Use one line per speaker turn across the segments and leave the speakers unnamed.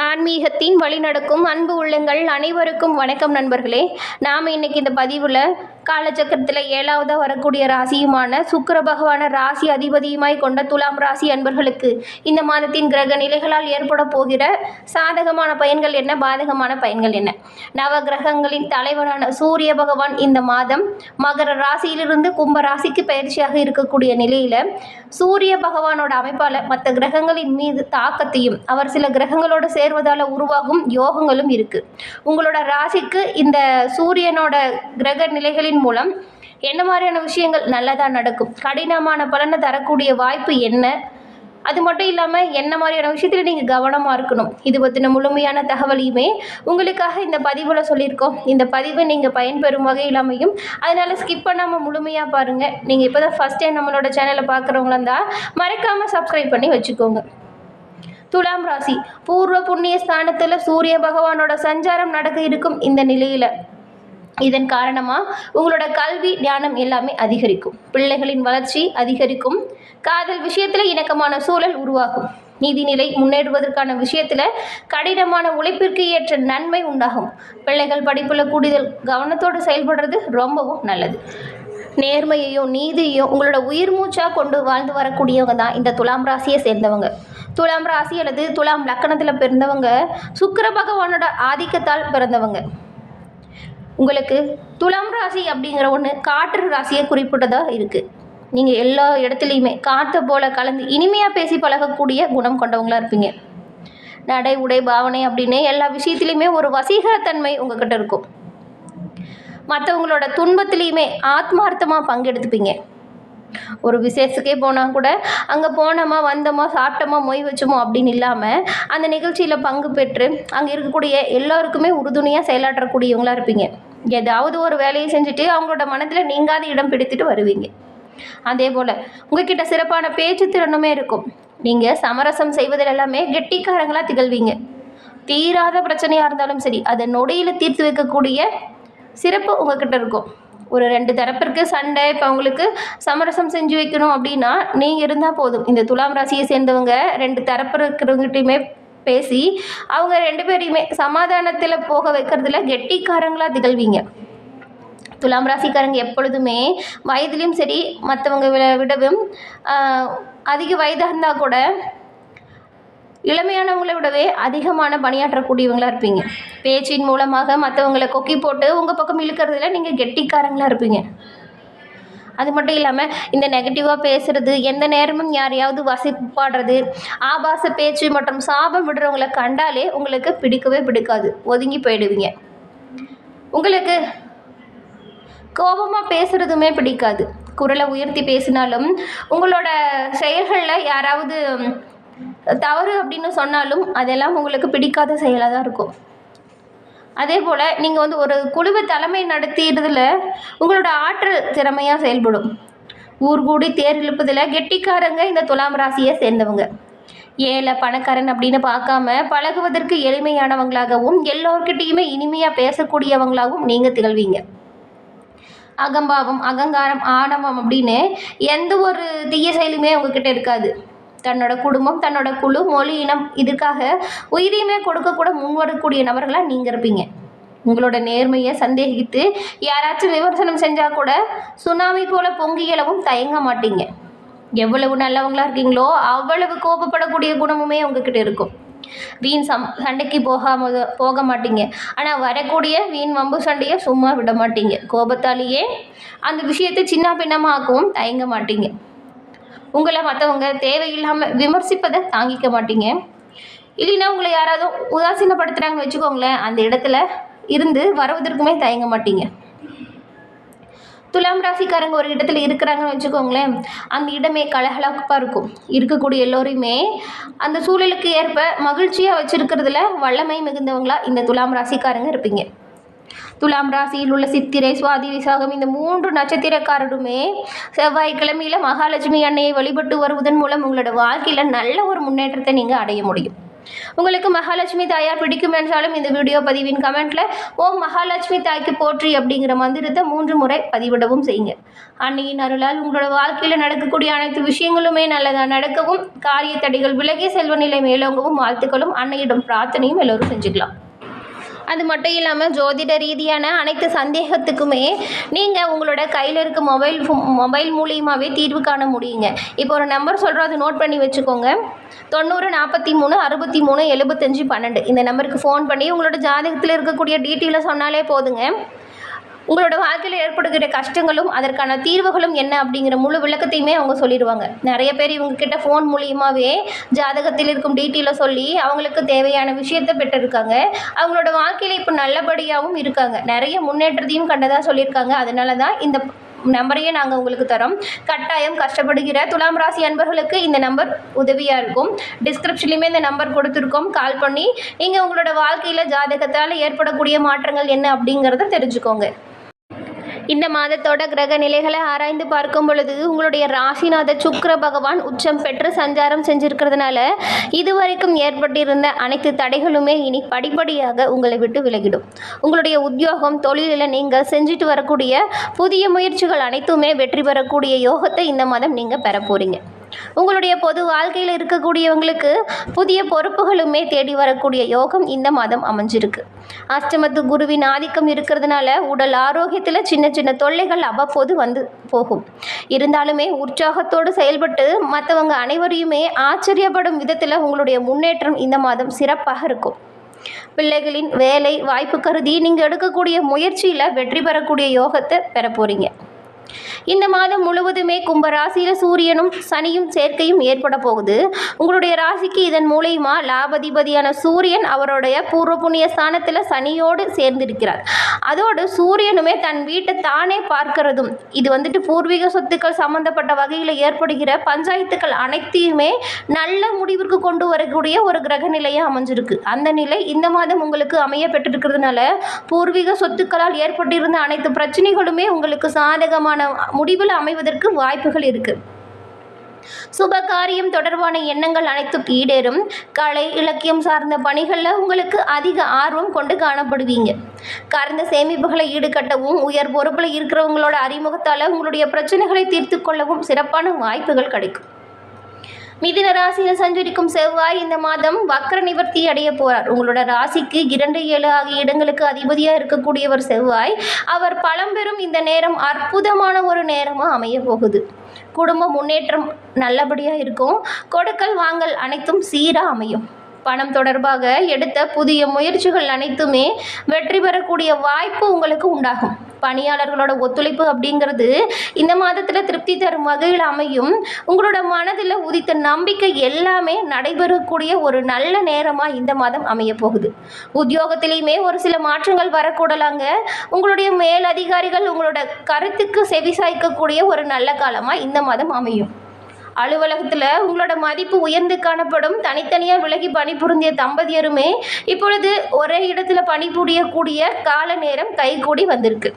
ஆன்மீகத்தின் வழிநடக்கும் அன்பு உள்ளங்கள் அனைவருக்கும் வணக்கம் நண்பர்களே. நாம் இன்னைக்கு இந்த பதிவில் காலச்சக்கரத்தில் 7வது வரக்கூடிய ராசியுமான சுக்கிர பகவான ராசி அதிபதியுமாய் கொண்ட துலாம் ராசி அன்பர்களுக்கு இந்த மாதத்தின் கிரக நிலைகளால் ஏற்பட போகிற சாதகமான பயன்கள் என்ன, பாதகமான பயன்கள் என்ன. நவ கிரகங்களின் தலைவரான சூரிய பகவான் இந்த மாதம் மகர ராசியிலிருந்து கும்ப ராசிக்கு பயிற்சியாக இருக்கக்கூடிய நிலையில் சூரிய பகவானோட அமைப்பால் மற்ற கிரகங்களின் மீது தாக்கத்தையும் அவர் சில கிரகங்களோடு சேர்வதால் உருவாகும் யோகங்களும் இருக்குது. உங்களோட ராசிக்கு இந்த சூரியனோட கிரக நிலைகளின் மூலம் என்ன மாதிரியான விஷயங்கள் நல்லதாக நடக்கும், கடினமான பலனை தரக்கூடிய வாய்ப்பு என்ன, அது மட்டும் இல்லாமல் என்ன மாதிரியான விஷயத்தில் நீங்கள் கவனமாக இருக்கணும், இது பற்றின முழுமையான தகவலையுமே உங்களுக்காக இந்த பதிவில் சொல்லியிருக்கோம். இந்த பதிவை நீங்கள் பயன்பெறும் வகையில் அமையும். அதனால் ஸ்கிப் பண்ணாமல் முழுமையாக பாருங்கள். நீங்கள் இப்போ தான் ஃபஸ்ட் டைம் நம்மளோட சேனலை பார்க்குறவங்களா இருந்தால் மறக்காமல் சப்ஸ்கிரைப் பண்ணி வச்சுக்கோங்க. துலாம் ராசி பூர்வ புண்ணிய ஸ்தானத்தில் சூரிய பகவானோட சஞ்சாரம் நடக்க இருக்கும் இந்த நிலையில் இதன் காரணமாக உங்களோட கல்வி ஞானம் எல்லாமே அதிகரிக்கும், பிள்ளைகளின் வளர்ச்சி அதிகரிக்கும், காதல் விஷயத்தில் இணக்கமான சூழல் உருவாகும், நீதிநிலை முன்னேறுவதற்கான விஷயத்தில் கடினமான உழைப்பிற்கு ஏற்ற நன்மை உண்டாகும். பிள்ளைகள் படிப்பில் கூடுதல் கவனத்தோடு செயல்படுறது ரொம்பவும் நல்லது. நேர்மையையும் நீதியையும் உங்களோட உயிர் மூச்சாக கொண்டு வாழ்ந்து வரக்கூடியவங்க தான் இந்த துலாம் ராசியை சேர்ந்தவங்க. துலாம் ராசி அல்லது துலாம் லக்கணத்தில் பிறந்தவங்க சுக்கிர பகவானோட ஆதிக்கத்தால் பிறந்தவங்க. உங்களுக்கு துலாம் ராசி அப்படிங்கிற ஒன்று காற்று ராசியை குறிப்பிட்டதாக இருக்குது. நீங்கள் எல்லா இடத்துலையுமே காற்றை போல கலந்து இனிமையாக பேசி பழகக்கூடிய குணம் கொண்டவங்களாக இருப்பீங்க. நடை உடை பாவனை அப்படின்னு எல்லா விஷயத்துலையுமே ஒரு வசீகரத்தன்மை உங்ககிட்ட இருக்கும். மற்றவங்களோட துன்பத்துலேயுமே ஆத்மார்த்தமாக பங்கெடுத்துப்பீங்க. ஒரு விசேஷத்துக்கே போனால் கூட அங்கே போனோமா வந்தோமா சாப்பிட்டோமா மொய் வச்சோமோ அப்படின்னு இல்லாமல் அந்த நிகழ்ச்சியில் பங்கு பெற்று அங்கே இருக்கக்கூடிய எல்லோருக்குமே உறுதுணையாக செயலாற்றக்கூடியவங்களாக இருப்பீங்க. ஏதாவது ஒரு வேலையை செஞ்சுட்டு அவங்களோட மனதில் நீங்காத இடம் பிடித்துட்டு வருவீங்க. அதே போல் உங்ககிட்ட சிறப்பான பேச்சு திறனுமே இருக்கும். நீங்கள் சமரசம் செய்வதில் எல்லாமே கெட்டிக்காரங்களாக திகழ்வீங்க. தீராத பிரச்சனையாக இருந்தாலும் சரி அதை நொடியில் தீர்த்து வைக்கக்கூடிய சிறப்பு உங்ககிட்ட இருக்கும். ஒரு 2 தரப்பிற்கு சண்டை, இப்போ அவங்களுக்கு சமரசம் செஞ்சு வைக்கணும் அப்படின்னா நீங்கள் இருந்தால் போதும். இந்த துலாம் ராசியை சேர்ந்தவங்க 2 தரப்பு இருக்கிறவங்ககிட்டையுமே பேசி அவங்க 2 பேரையுமே சமாதானத்தில் போக வைக்கிறதுல கெட்டிக்காரங்களாக திகழ்வீங்க. துலாம் ராசிக்காரங்க எப்பொழுதுமே வயதிலையும் சரி மற்றவங்க விடவும் அதிக வயதாக இருந்தால் கூட இளமையானவங்களை விடவே அதிகமான பணியாற்றக்கூடியவங்களாக இருப்பீங்க. பேச்சின் மூலமாக மற்றவங்களை கொக்கி போட்டு உங்கள் பக்கம் இழுக்கிறதுல நீங்கள் கெட்டிக்காரங்களாக இருப்பீங்க. அது மட்டும் இல்லாமல் இந்த நெகட்டிவாக பேசுகிறது, எந்த நேரமும் யாரையாவது வசைப்பாடுறது, ஆபாச பேச்சு மற்றும் சாபம் விடுறவங்களை கண்டாலே உங்களுக்கு பிடிக்கவே பிடிக்காது, ஒதுங்கி போயிடுவீங்க. உங்களுக்கு கோபமாக பேசுகிறதுமே பிடிக்காது. குரலை உயர்த்தி பேசினாலும் உங்களோட செயல்களில் யாராவது தவறு அப்படின்னு சொன்னாலும் அதெல்லாம் உங்களுக்கு பிடிக்காத செயலாக தான் இருக்கும். அதே போல் நீங்கள் ஒரு குழுவை தலைமை நடத்திடுறதுல உங்களோட ஆற்றல் திறமையாக செயல்படும். ஊர் கூடி தேர் இழுப்பதில் கெட்டிக்காரங்க இந்த துலாம் ராசியை சேர்ந்தவங்க. ஏழை பணக்காரன் அப்படின்னு பார்க்காம பழகுவதற்கு எளிமையானவங்களாகவும் எல்லோர்கிட்டையுமே இனிமையாக பேசக்கூடியவங்களாகவும் நீங்கள் திகழ்வீங்க. அகம்பாவம், அகங்காரம், ஆணவம் அப்படின்னு எந்த ஒரு தீய செயலுமே உங்ககிட்ட இருக்காது. தன்னோட குடும்பம், தன்னோட குழு, மொழி, இனம் இதுக்காக உயிரையுமே கொடுக்கக்கூட முன்வரக்கூடிய நபர்களாக நீங்கள் இருப்பீங்க. உங்களோட நேர்மையை சந்தேகித்து யாராச்சும் விமர்சனம் செஞ்சால் கூட சுனாமி போல பொங்கி எழவும் தயங்க மாட்டீங்க. எவ்வளவு நல்லவங்களா இருக்கீங்களோ அவ்வளவு கோபப்படக்கூடிய குணமுமே உங்ககிட்ட இருக்கும். வீண் சண்டைக்கு போக மாட்டீங்க. ஆனால் வரக்கூடிய வீண் வம்பு சண்டையை சும்மா விட மாட்டீங்க. கோபத்தாலேயே அந்த விஷயத்தை சின்ன பின்னமாக்கவும் தயங்க மாட்டீங்க. உங்களை மற்றவங்க தேவையில்லாமல் விமர்சிப்பதை தாங்கிக்க மாட்டீங்க. இல்லைன்னா உங்களை யாராவது உதாசீனப்படுத்துகிறாங்கன்னு வச்சுக்கோங்களேன், அந்த இடத்துல இருந்து வருவதற்குமே தயங்க மாட்டீங்க. துலாம் ராசிக்காரங்க ஒரு இடத்துல இருக்கிறாங்கன்னு வச்சுக்கோங்களேன், அந்த இடமே கலகலப்பாக இருக்கும். இருக்கக்கூடிய எல்லோரையுமே அந்த சூழலுக்கு ஏற்ப மகிழ்ச்சியாக வச்சுருக்கிறதுல வல்லமை மிகுந்தவங்களாக இந்த துலாம் ராசிக்காரங்க இருப்பீங்க. துலாம் ராசியில் உள்ள சித்திரை, சுவாதி, விசாகம் இந்த 3 நட்சத்திரக்காரருமே செவ்வாய்க்கிழமையில் மகாலட்சுமி அன்னையை வழிபட்டு வருவதன் மூலம் உங்களோட வாழ்க்கையில் நல்ல ஒரு முன்னேற்றத்தை நீங்கள் அடைய முடியும். உங்களுக்கு மகாலட்சுமி தாயார் பிடிக்கும் என்றாலும் இந்த வீடியோ பதிவின் கமெண்ட்ல ஓம் மகாலட்சுமி தாய்க்கு போற்றி அப்படிங்கிற மந்திரத்தை 3 முறை பதிவிடவும் செய்யுங்க. அன்னையின் அருளால் உங்களோட வாழ்க்கையில் நடக்கக்கூடிய அனைத்து விஷயங்களுமே நல்லதாக நடக்கவும், காரிய தடைகள் விலகி செல்வ நிலை மேலோங்கவும் வாழ்த்துக்களும் அன்னையிடம் பிரார்த்தனையும் எல்லோரும் செஞ்சுக்கலாம். அது மட்டும் இல்லாமல் ஜோதிட ரீதியான அனைத்து சந்தேகத்துக்குமே நீங்கள் உங்களோட கையில் இருக்க மொபைல் மூலியமாகவே தீர்வு காண முடியுங்க. இப்போ ஒரு நம்பர் சொல்கிறோம், அதை நோட் பண்ணி வச்சுக்கோங்க. 90 43 63 75 12 இந்த நம்பருக்கு ஃபோன் பண்ணி உங்களோட ஜாதகத்தில் இருக்கக்கூடிய டீட்டெயிலை சொன்னாலே போதுங்க. உங்களோட வாழ்க்கையில் ஏற்படுகிற கஷ்டங்களும் அதற்கான தீர்வுகளும் என்ன அப்படிங்கிற முழு விளக்கத்தையுமே அவங்க சொல்லிடுவாங்க. நிறைய பேர் இவங்கக்கிட்ட ஃபோன் மூலியமாகவே ஜாதகத்தில் இருக்கும் டீட்டெயிலை சொல்லி அவங்களுக்கு தேவையான விஷயத்தை பெற்றிருக்காங்க. அவங்களோட வாழ்க்கையில் இப்போ நல்லபடியாகவும் இருக்காங்க, நிறைய முன்னேற்றத்தையும் கண்டதாக சொல்லியிருக்காங்க. அதனால தான் இந்த நம்பரையே நாங்கள் உங்களுக்கு தரோம். கட்டாயம் கஷ்டப்படுகிற துலாம் ராசி அன்பர்களுக்கு இந்த நம்பர் உதவியாக இருக்கும். டிஸ்கிரிப்ஷன்லையுமே இந்த நம்பர் கொடுத்துருக்கோம். கால் பண்ணி நீங்கள் உங்களோட வாழ்க்கையில் ஜாதகத்தால் ஏற்படக்கூடிய மாற்றங்கள் என்ன அப்படிங்கிறத தெரிஞ்சுக்கோங்க. இந்த மாதத்தோட கிரக நிலைகளை ஆராய்ந்து பார்க்கும் பொழுது உங்களுடைய ராசிநாத சுக்கிர பகவான் உச்சம் பெற்று சஞ்சாரம் செஞ்சிருக்கிறதுனால இதுவரைக்கும் ஏற்பட்டிருந்த அனைத்து தடைகளுமே இனி படிப்படியாக உங்களை விட்டு விலகிடும். உங்களுடைய உத்தியோகம் தொழிலில் நீங்கள் செஞ்சுட்டு வரக்கூடிய புதிய முயற்சிகள் அனைத்துமே வெற்றி பெறக்கூடிய யோகத்தை இந்த மாதம் நீங்கள் பெற போகிறீங்க. உங்களுடைய பொது வாழ்க்கையில் இருக்கக்கூடியவங்களுக்கு புதிய பொறுப்புகளுமே தேடி வரக்கூடிய யோகம் இந்த மாதம் அமைஞ்சிருக்கு. அஷ்டமத்து குருவின் ஆதிக்கம் இருக்கிறதுனால உடல் ஆரோக்கியத்தில் சின்ன சின்ன தொல்லைகள் அவ்வப்போது வந்து போகும். இருந்தாலுமே உற்சாகத்தோடு செயல்பட்டு மற்றவங்க அனைவரையுமே ஆச்சரியப்படும் விதத்தில் உங்களுடைய முன்னேற்றம் இந்த மாதம் சிறப்பாக இருக்கும். பிள்ளைகளின் வேலை வாய்ப்பு கருதி நீங்கள் எடுக்கக்கூடிய முயற்சியில் வெற்றி பெறக்கூடிய யோகத்தை பெற போகிறீங்க. இந்த மாதம் முழுவதுமே கும்ப ராசியில் சூரியனும் சனியும் சேர்க்கையும் ஏற்பட போகுது. உங்களுடைய ராசிக்கு இதன் மூலயமா லாபதிபதியான சூரியன் அவருடைய பூர்வ புண்ணிய ஸ்தானத்தில் சனியோடு சேர்ந்திருக்கிறார். அதோடு சூரியனுமே தன் வீட்டை தானே பார்க்கிறதும் இது பூர்வீக சொத்துக்கள் சம்பந்தப்பட்ட வகையில் ஏற்படுகிற பஞ்சாயத்துக்கள் அனைத்தையுமே நல்ல முடிவிற்கு கொண்டு வரக்கூடிய ஒரு கிரக நிலையாக அமைஞ்சிருக்கு. அந்த நிலை இந்த மாதம் உங்களுக்கு அமைய பெற்றிருக்கிறதுனால பூர்வீக சொத்துக்களால் ஏற்பட்டிருந்த அனைத்து பிரச்சனைகளுமே உங்களுக்கு சாதகமான முடிவில் அமைவதற்கு வாய்ப்புகள் இருக்கு. சுப காரியம் தொடர்பான எண்ணங்கள் அனைத்தும் ஈடேறும். கலை இலக்கியம் சார்ந்த பணிகளில் உங்களுக்கு அதிக ஆர்வம் கொண்டு காணப்படுவீங்க. கறந்த சேமிப்புகளை ஈடுகட்டவும் உயர் பொறுப்பில் இருக்கிறவங்களோட அறிமுகத்தால் உங்களுடைய பிரச்சனைகளை தீர்த்து கொள்ளவும் சிறப்பான வாய்ப்புகள் கிடைக்கும். மிதுன ராசியில் சஞ்சரிக்கும் செவ்வாய் இந்த மாதம் வக்ர நிவர்த்தி அடைய போறார். உங்களோட ராசிக்கு 2, 7 ஆகிய இடங்களுக்கு அதிபதியாக இருக்கக்கூடியவர் செவ்வாய். அவர் பழம்பெரும் இந்த நேரம் அற்புதமான ஒரு நேரமாக அமைய போகுது. குடும்ப முன்னேற்றம் நல்லபடியாக இருக்கும். கொடுக்கல் வாங்கல் அனைத்தும் சீராக அமையும். பணம் தொடர்பாக எடுத்த புதிய முயற்சிகள் அனைத்துமே வெற்றி பெறக்கூடிய வாய்ப்பு உங்களுக்கு உண்டாகும். பணியாளர்களோட ஒத்துழைப்பு அப்படிங்கிறது இந்த மாதத்தில் திருப்தி தரும் வகையில் அமையும். உங்களோட மனதில் உதித்த நம்பிக்கை எல்லாமே நடைபெறக்கூடிய ஒரு நல்ல நேரமாக இந்த மாதம் அமைய போகுது. உத்தியோகத்திலையுமே ஒரு சில மாற்றங்கள் வரக்கூடலாங்க. உங்களுடைய மேலதிகாரிகள் உங்களோட கருத்துக்கு செவிசாய்க்கக்கூடிய ஒரு நல்ல காலமாக இந்த மாதம் அமையும். அலுவலகத்தில் உங்களோட மதிப்பு உயர்ந்து காணப்படும். தனித்தனியாக விலகி பணிபுரிந்திய தம்பதியருமே இப்பொழுது ஒரே இடத்துல பணிபுரியக்கூடிய கால நேரம் கைகூடி வந்திருக்கு.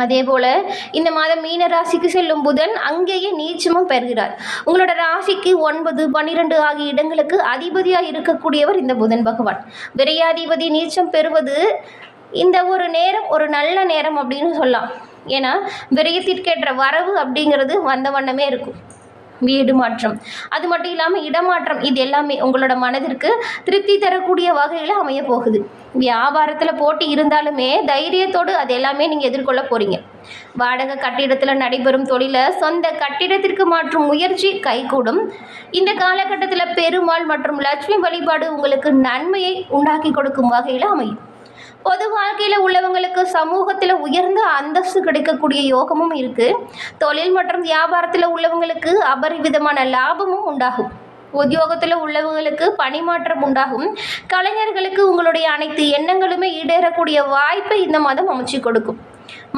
அதே போல் இந்த மாதம் மீன ராசிக்கு செல்லும் புதன் அங்கேயே நீச்சமும் பெறுகிறார். உங்களோட ராசிக்கு 9, 12 ஆகிய இடங்களுக்கு அதிபதியாக இருக்கக்கூடியவர் இந்த புதன் பகவான். விரையாதிபதி நீச்சம் பெறுவது இந்த ஒரு நேரம் ஒரு நல்ல நேரம் அப்படின்னு சொல்லலாம். ஏன்னா விரயத்திற்கேற்ற வரவு அப்படிங்கிறது வந்த வண்ணமே இருக்கும். வீடு மாற்றம், அது மட்டும் இல்லாமல் இடமாற்றம், இது எல்லாமே உங்களோட மனதிற்கு திருப்தி தரக்கூடிய வகையில் அமைய போகுது. வியாபாரத்தில் போட்டி இருந்தாலுமே தைரியத்தோடு அது எல்லாமே நீங்கள் எதிர்கொள்ள போகிறீங்க. வாடகை கட்டிடத்தில் நடைபெறும் தொழிலை சொந்த கட்டிடத்திற்கு மாற்றும் முயற்சி கைகூடும். இந்த காலகட்டத்தில் பெருமாள் மற்றும் லட்சுமி வழிபாடு உங்களுக்கு நன்மையை உண்டாக்கி கொடுக்கும் வகையில் அமையும். பொது வாழ்க்கையில் உள்ளவங்களுக்கு சமூகத்தில் உயர்ந்த அந்தஸ்து கிடைக்கக்கூடிய யோகமும் இருக்குது. தொழில் மற்றும் வியாபாரத்தில் உள்ளவங்களுக்கு அபரிவிதமான லாபமும் உண்டாகும். உத்தியோகத்தில் உள்ளவங்களுக்கு பணிமாற்றம் உண்டாகும். கலைஞர்களுக்கு உங்களுடைய அனைத்து எண்ணங்களுமே ஈடேறக்கூடிய வாய்ப்பை இந்த மாதம் அமைச்சு கொடுக்கும்.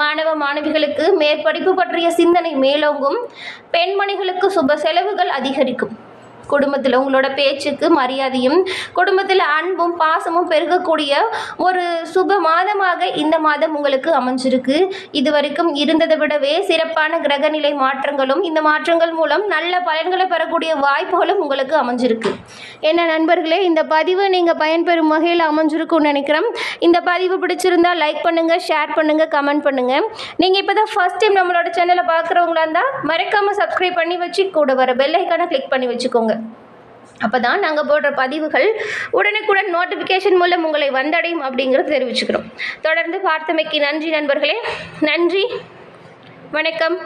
மாணவ மாணவிகளுக்கு மேற்படிப்பு பற்றிய சிந்தனை மேலோங்கும். பெண்மணிகளுக்கு சுப செலவுகள் அதிகரிக்கும். குடும்பத்தில் உங்களோட பேச்சுக்கு மரியாதையும் குடும்பத்தில் அன்பும் பாசமும் பெருகக்கூடிய ஒரு சுப மாதமாக இந்த மாதம் உங்களுக்கு அமைஞ்சிருக்கு. இது வரைக்கும் இருந்ததை விடவே சிறப்பான கிரகநிலை மாற்றங்களும் இந்த மாற்றங்கள் மூலம் நல்ல பலன்களை பெறக்கூடிய வாய்ப்புகளும் உங்களுக்கு அமைஞ்சிருக்கு. என்ன நண்பர்களே, இந்த பதிவு நீங்கள் பயன்பெறும் வகையில் அமைஞ்சிருக்கும்னு நினைக்கிறேன். இந்த பதிவு பிடிச்சிருந்தால் லைக் பண்ணுங்கள், ஷேர் பண்ணுங்கள், கமெண்ட் பண்ணுங்கள். நீங்கள் இப்போ தான் ஃபர்ஸ்ட் டைம் நம்மளோட சேனலை பார்க்குறவங்களா இருந்தால் மறக்காமல் சப்ஸ்கிரைப் பண்ணி வச்சு கூட வர பெல் ஐக்கானை கிளிக் பண்ணி வச்சுக்கோங்க. அப்போ தான் நாங்கள் போடுற பதிவுகள் உடனுக்குடன் நோட்டிஃபிகேஷன் மூலம் உங்களை வந்தடையும் அப்படிங்கிறத தெரிவிச்சுக்கிறோம். தொடர்ந்து பார்த்தமைக்கு நன்றி நண்பர்களே. நன்றி, வணக்கம்.